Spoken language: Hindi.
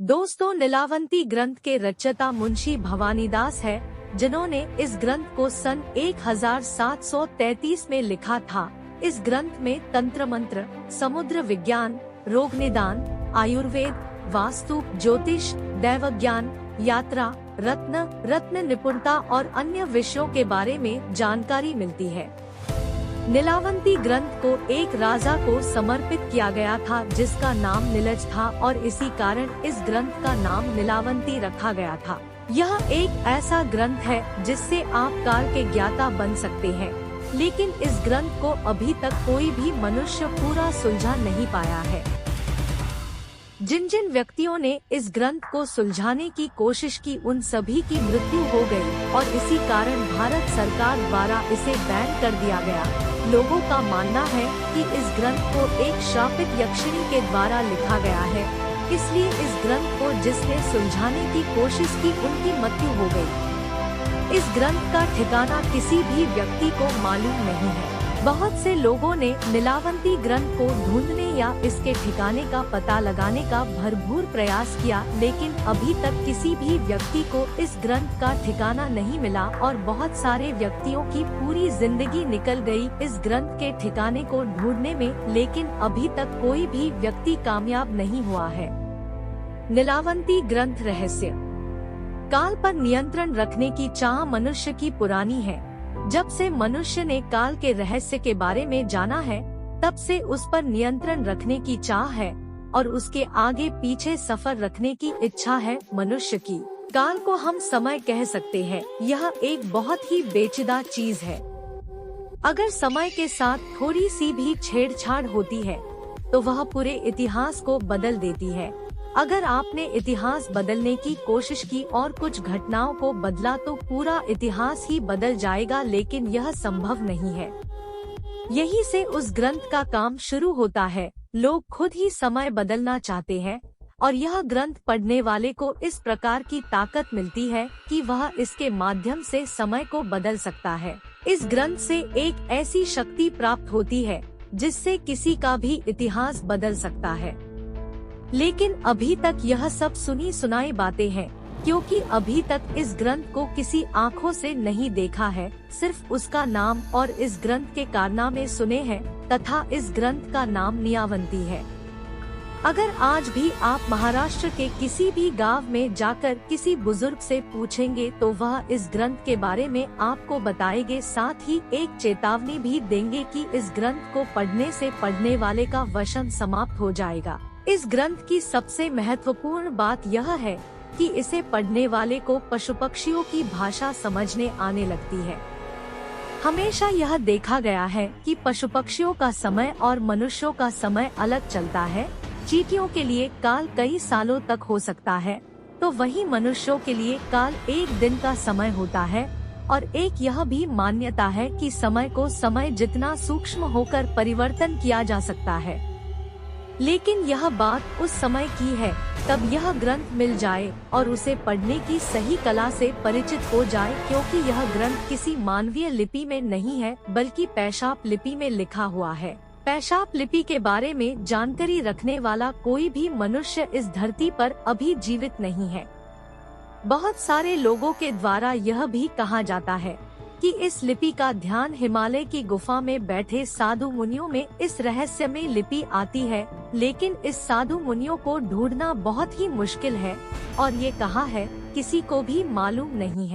दोस्तों, नीलावंती ग्रंथ के रचयिता मुंशी भवानीदास है, जिन्होंने इस ग्रंथ को सन 1733 में लिखा था। इस ग्रंथ में तंत्र मंत्र, समुद्र विज्ञान, रोग निदान, आयुर्वेद, वास्तु, ज्योतिष, दैवज्ञान, यात्रा, रत्न निपुणता और अन्य विषयों के बारे में जानकारी मिलती है। नीलावंती ग्रंथ को एक राजा को समर्पित किया गया था, जिसका नाम नीलज था और इसी कारण इस ग्रंथ का नाम नीलावंती रखा गया था। यह एक ऐसा ग्रंथ है जिससे आप काल के ज्ञाता बन सकते हैं, लेकिन इस ग्रंथ को अभी तक कोई भी मनुष्य पूरा सुलझा नहीं पाया है। जिन जिन व्यक्तियों ने इस ग्रंथ को सुलझाने की कोशिश की, उन सभी की मृत्यु हो गई और इसी कारण भारत सरकार द्वारा इसे बैन कर दिया गया। लोगों का मानना है कि इस ग्रंथ को एक श्रापित यक्षिणी के द्वारा लिखा गया है, इसलिए इस ग्रंथ को जिसने सुलझाने की कोशिश की, उनकी मृत्यु हो गई। इस ग्रंथ का ठिकाना किसी भी व्यक्ति को मालूम नहीं है। बहुत से लोगों ने नीलावंती ग्रंथ को ढूंढने या इसके ठिकाने का पता लगाने का भरपूर प्रयास किया, लेकिन अभी तक किसी भी व्यक्ति को इस ग्रंथ का ठिकाना नहीं मिला और बहुत सारे व्यक्तियों की पूरी जिंदगी निकल गई इस ग्रंथ के ठिकाने को ढूंढने में, लेकिन अभी तक कोई भी व्यक्ति कामयाब नहीं हुआ है। नीलावंती ग्रंथ रहस्य। काल पर नियंत्रण रखने की चाह मनुष्य की पुरानी है। जब से मनुष्य ने काल के रहस्य के बारे में जाना है, तब से उस पर नियंत्रण रखने की चाह है और उसके आगे पीछे सफर रखने की इच्छा है मनुष्य की। काल को हम समय कह सकते हैं। यह एक बहुत ही पेचीदा चीज है। अगर समय के साथ थोड़ी सी भी छेड़छाड़ होती है, तो वह पूरे इतिहास को बदल देती है। अगर आपने इतिहास बदलने की कोशिश की और कुछ घटनाओं को बदला, तो पूरा इतिहास ही बदल जाएगा, लेकिन यह संभव नहीं है। यही से उस ग्रंथ का काम शुरू होता है। लोग खुद ही समय बदलना चाहते हैं और यह ग्रंथ पढ़ने वाले को इस प्रकार की ताकत मिलती है कि वह इसके माध्यम से समय को बदल सकता है। इस ग्रंथ से एक ऐसी शक्ति प्राप्त होती है जिससे किसी का भी इतिहास बदल सकता है। लेकिन अभी तक यह सब सुनी सुनाई बातें हैं, क्योंकि अभी तक इस ग्रंथ को किसी आँखों से नहीं देखा है। सिर्फ उसका नाम और इस ग्रंथ के कारनामे सुने हैं तथा इस ग्रंथ का नाम नीलावंती है। अगर आज भी आप महाराष्ट्र के किसी भी गांव में जाकर किसी बुजुर्ग से पूछेंगे, तो वह इस ग्रंथ के बारे में आपको बताएंगे, साथ ही एक चेतावनी भी देंगे कि इस ग्रंथ को पढ़ने से पढ़ने वाले का वशन समाप्त हो जाएगा। इस ग्रंथ की सबसे महत्वपूर्ण बात यह है कि इसे पढ़ने वाले को पशु पक्षियों की भाषा समझने आने लगती है। हमेशा यह देखा गया है कि पशु पक्षियों का समय और मनुष्यों का समय अलग चलता है। चींटियों के लिए काल कई सालों तक हो सकता है, तो वहीं मनुष्यों के लिए काल एक दिन का समय होता है। और एक यह भी मान्यता है कि समय को समय जितना सूक्ष्म होकर परिवर्तन किया जा सकता है। लेकिन यह बात उस समय की है तब यह ग्रंथ मिल जाए और उसे पढ़ने की सही कला से परिचित हो जाए, क्योंकि यह ग्रंथ किसी मानवीय लिपि में नहीं है, बल्कि पैशाप लिपि में लिखा हुआ है। पैशाप लिपि के बारे में जानकारी रखने वाला कोई भी मनुष्य इस धरती पर अभी जीवित नहीं है। बहुत सारे लोगों के द्वारा यह भी कहा जाता है कि इस लिपि का ध्यान हिमालय की गुफा में बैठे साधु मुनियों में इस रहस्य में लिपि आती है, लेकिन इस साधु मुनियों को ढूंढना बहुत ही मुश्किल है और ये कहा है किसी को भी मालूम नहीं है।